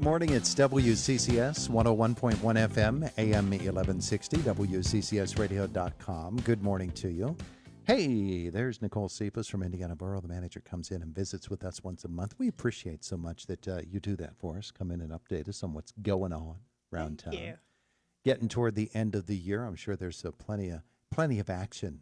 Morning, it's WCCS 101.1 FM, AM 1160, WCCSradio.com. Good morning to you. Hey, there's Nicole Sipos from Indiana Borough. The manager comes in and visits with us once a month. We appreciate so much that you do that for us. Come in and update us on what's going on around town. Thank you. Getting toward the end of the year, I'm sure there's plenty of action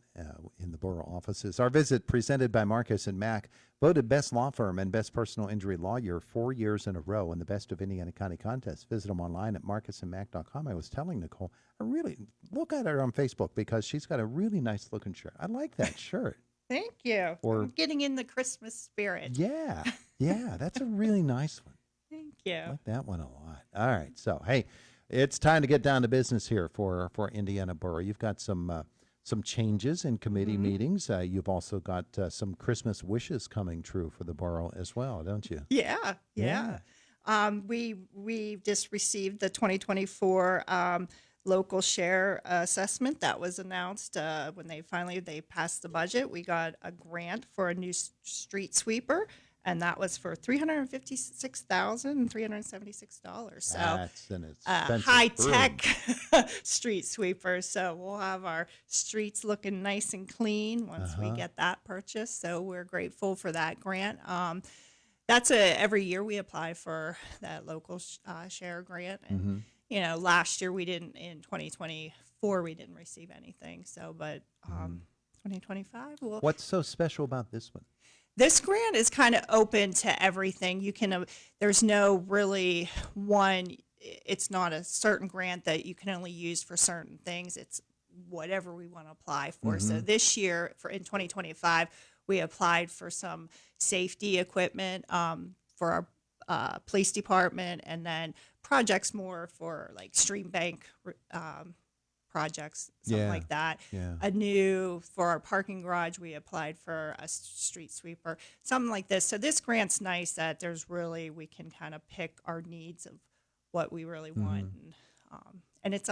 in the borough offices. Our visit presented by Marcus and Mack, voted best law firm and best personal injury lawyer 4 years in a row in the Best of Indiana County contest. Visit them online at marcusandmack.com. I was telling Nicole, I really look at her on Facebook because she's got a really nice looking shirt. I like that shirt. Thank you. Or- I'm getting in the Christmas spirit. Yeah, that's a really nice one. Thank you. I like that one a lot. All right, so hey, it's time to get down to business here for Indiana Borough. You've got some changes in committee meetings. You've also got some Christmas wishes coming true for the borough as well, don't you? Yeah. We just received the 2024 local share assessment that was announced when they passed the budget. We got a grant for a new street sweeper, and that was for $356,376. So That's an expensive high broom. tech street sweeper. So we'll have our streets looking nice and clean once we get that purchased. So we're grateful for that grant. That's every year we apply for that local share grant. And, last year we didn't, in 2024, we didn't receive anything. So, but 2025, we'll. What's so special about this one? This grant is kind of open to everything. You can, there's no really one, it's not a certain grant that you can only use for certain things. It's whatever we want to apply for. So this year, in 2025, we applied for some safety equipment for our police department, and then projects more for like stream bank projects, something like that. Yeah. For our parking garage, we applied for a street sweeper, something like this. So this grant's nice that we can kind of pick our needs of what we really want. And it's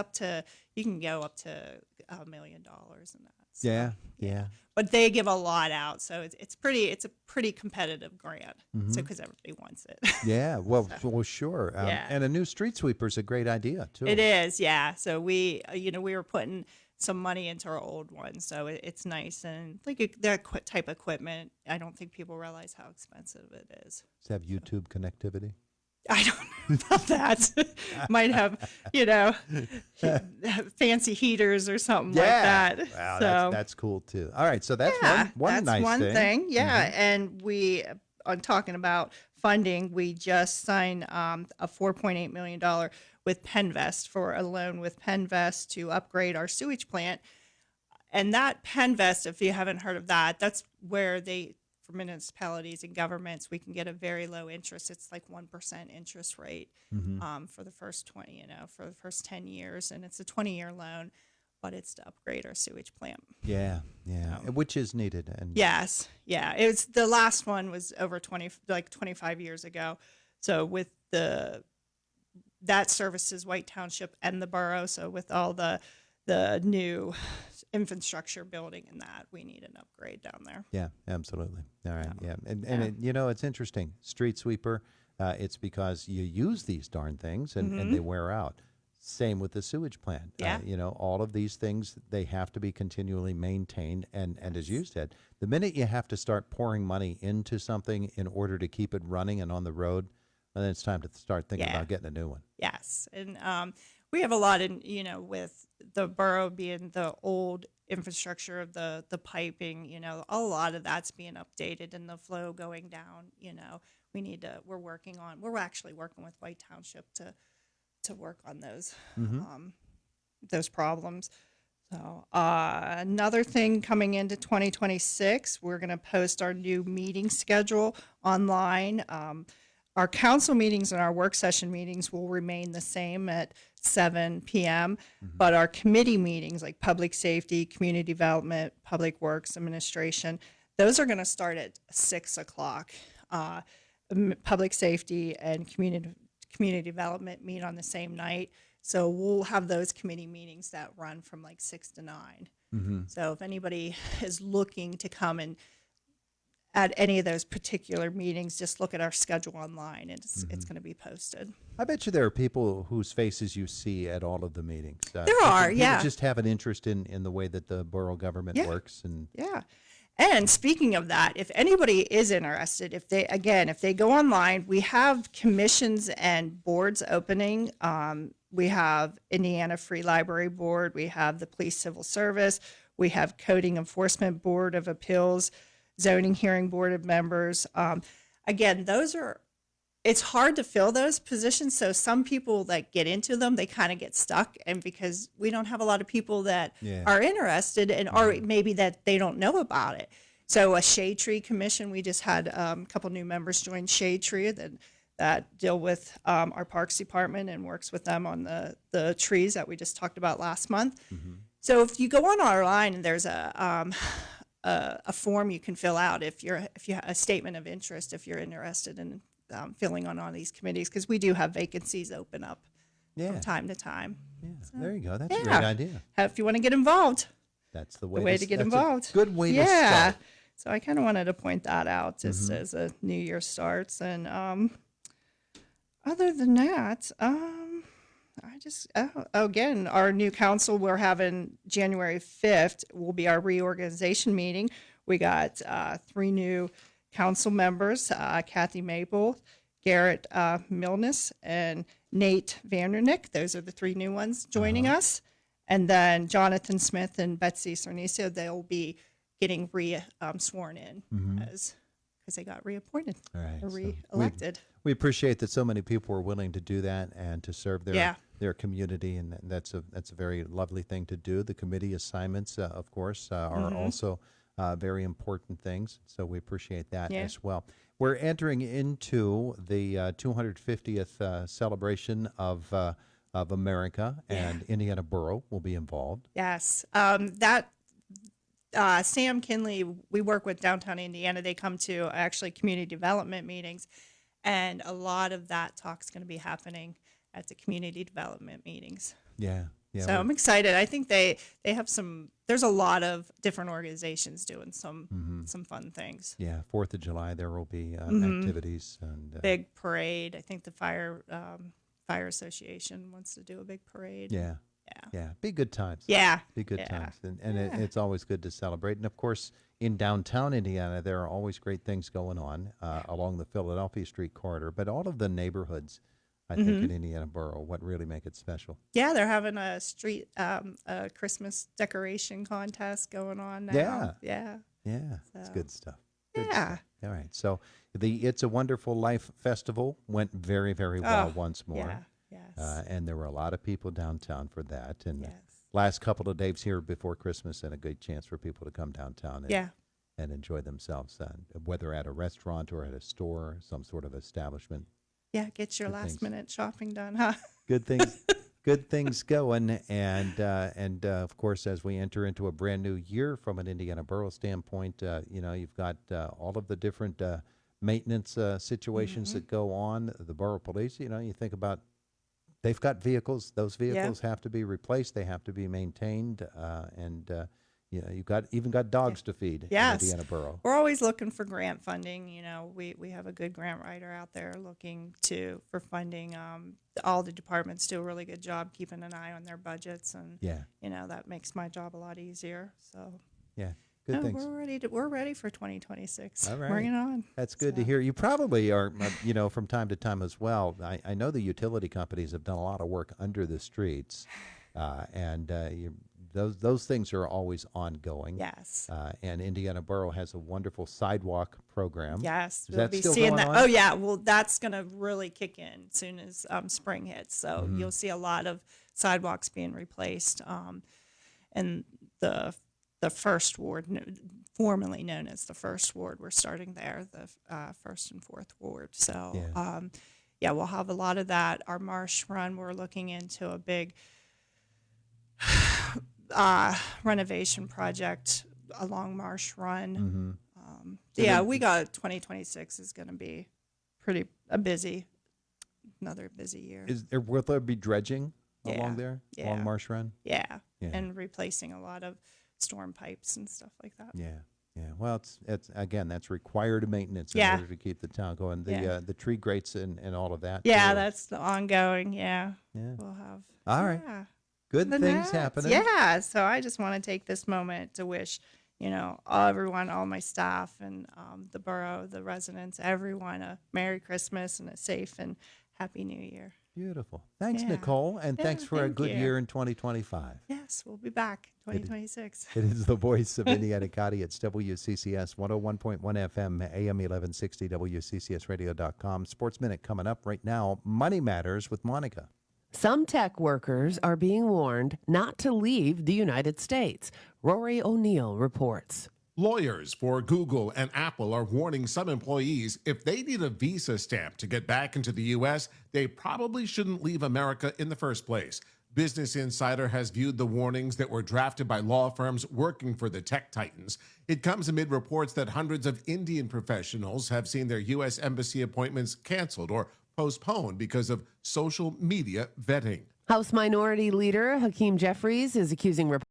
you can go up to $1 million in that. So, Yeah. But they give a lot out. So it's a pretty competitive grant. So, because everybody wants it. Yeah, well, sure. Yeah. And a new street sweeper is a great idea, too. It is, yeah. So we were putting some money into our old one, so it's nice. And that type of equipment, I don't think people realize how expensive it is. Does it have YouTube connectivity? I don't know about that. Might have, fancy heaters or something like that. Wow, so that's cool, too. All right, so that's one that's nice one thing. Yeah, Mm-hmm. and on talking about funding, we just signed a $4.8 million with Penvest for a loan with Penvest to upgrade our sewage plant. And that Penvest, if you haven't heard of that, that's where for municipalities and governments, we can get a very low interest. It's like 1% interest rate for the first 10 years. And it's a 20-year loan, but it's to upgrade our sewage plant. Yeah, which is needed. And Yes, yeah. It was the last one was over 25 years ago. So with that services White Township and the borough. So with all the new infrastructure building and that, we need an upgrade down there. Yeah, absolutely. All right, yeah. And it's interesting. Street sweeper, it's because you use these darn things and they wear out. Same with the sewage plant. Yeah. All of these things, they have to be continually maintained. And as you said, the minute you have to start pouring money into something in order to keep it running and on the road, then it's time to start thinking about getting a new one. Yes. And we have a lot with the borough being the old infrastructure of the piping, a lot of that's being updated and the flow going down, we're actually working with White Township to work on those problems. So another thing coming into 2026, we're going to post our new meeting schedule online. Our council meetings and our work session meetings will remain the same at 7 p.m., but our committee meetings like public safety, community development, public works, administration, those are going to start at 6 o'clock. Public safety and community development meet on the same night. So we'll have those committee meetings that run from like 6 to 9. So if anybody is looking to come and at any of those particular meetings, just look at our schedule online, and it's going to be posted. I bet you there are people whose faces you see at all of the meetings. There are, people yeah. just have an interest in the way that the borough government Yeah. works. And Yeah. And speaking of that, if anybody is interested, if they go online, we have commissions and boards opening. We have Indiana Free Library Board. We have the Police Civil Service. We have Coding Enforcement Board of Appeals, Zoning Hearing Board of Members. Again, it's hard to fill those positions. So some people that get into them, they kind of get stuck. And because we don't have a lot of people that are interested and or maybe that they don't know about it. So a Shade Tree Commission, we just had a couple new members join Shade Tree that deal with our Parks Department and works with them on the trees that we just talked about last month. So if you go on our line, and there's a form you can fill out if you have a statement of interest, if you're interested in filling on all these committees, because we do have vacancies open up from time to time. Yeah, so, there you go. That's a great idea. If you want to get involved, that's the way to get involved. A good way to start. So I kind of wanted to point that out just as a New Year starts. And other than that, again, our new council, we're having January 5th will be our reorganization meeting. We got 3 new council members, Kathy Maple, Garrett Milnes, and Nate Vandernick. Those are the 3 new ones joining us. And then Jonathan Smith and Betsy Cernicio, they'll be getting sworn in because they got reappointed or re-elected. We appreciate that so many people are willing to do that and to serve their community, and that's a very lovely thing to do. The committee assignments, of course, are also very important things, so we appreciate that as well. We're entering into the 250th celebration of America, and Indiana Borough will be involved. Yes, Sam Kinley, we work with Downtown Indiana. They come to actually community development meetings, and a lot of that talk's going to be happening at the community development meetings. Yeah. So I'm excited. I think they have there's a lot of different organizations doing some fun things. Yeah, 4th of July, there will be activities. And big parade. I think the Fire Association wants to do a big parade. Yeah, be good times. Be good times. And it's always good to celebrate. And, of course, in downtown Indiana, there are always great things going on along the Philadelphia Street corridor, but all of the neighborhoods, I think, in Indiana Borough, what really make it special. Yeah, they're having a street a Christmas decoration contest going on now. Yeah, it's good stuff. Good stuff. All right, so the It's a Wonderful Life Festival went very, very well once more. Yes. And there were a lot of people downtown for that. And last couple of days here before Christmas, and a good chance for people to come downtown and enjoy themselves, whether at a restaurant or at a store, some sort of establishment. Yeah, get your last-minute shopping done, huh? Good things going. And of course, as we enter into a brand new year from an Indiana Borough standpoint, you've got all of the different maintenance situations that go on. The Borough Police, you think about, they've got vehicles. Those vehicles have to be replaced. They have to be maintained. You've even got dogs to feed in Indiana Borough. We're always looking for grant funding. We have a good grant writer out there looking for funding. All the departments do a really good job keeping an eye on their budgets, and that makes my job a lot easier. So good things. We're ready for 2026. All right. Bring it on. That's good to hear. You probably are, from time to time as well. I know the utility companies have done a lot of work under the streets, and those things are always ongoing. Yes. And Indiana Borough has a wonderful sidewalk program. Yes. Is we'll that be still seeing going that. on? Oh, yeah. Well, that's going to really kick in as soon as spring hits. So you'll see a lot of sidewalks being replaced. And the first ward, formerly known as the first ward, we're starting there, the first and fourth ward. So, we'll have a lot of that. Our Marsh Run, we're looking into a big renovation project along Marsh Run. We got 2026 is going to be another busy year. Will there be dredging along there, along Marsh Run? Yeah, and replacing a lot of storm pipes and stuff like that. Yeah. Yeah, well, it's again, that's required maintenance in Yeah. order to keep the town going. The Yeah. the tree grates and all of that. Yeah, too. that's the ongoing. Yeah. Yeah. We'll have. All right. Yeah. Good The things Nats. happening. Yeah. So I just want to take this moment to wish, everyone, all my staff and the borough, the residents, everyone a Merry Christmas and a safe and Happy New Year. Beautiful. Thanks, Yeah. Nicole, and Yeah, thanks for a thank good you. year in 2025. Yes, we'll be back 2026. It is the voice of Indiana County. It's WCCS 101.1 FM, AM 1160, WCCSradio.com. Sports Minute coming up right now. Money Matters with Monica. Some tech workers are being warned not to leave the United States. Rory O'Neill reports. Lawyers for Google and Apple are warning some employees if they need a visa stamp to get back into the U.S., they probably shouldn't leave America in the first place. Business Insider has viewed the warnings that were drafted by law firms working for the tech titans. It comes amid reports that hundreds of Indian professionals have seen their U.S. embassy appointments canceled or postponed because of social media vetting. House Minority Leader Hakeem Jeffries is accusing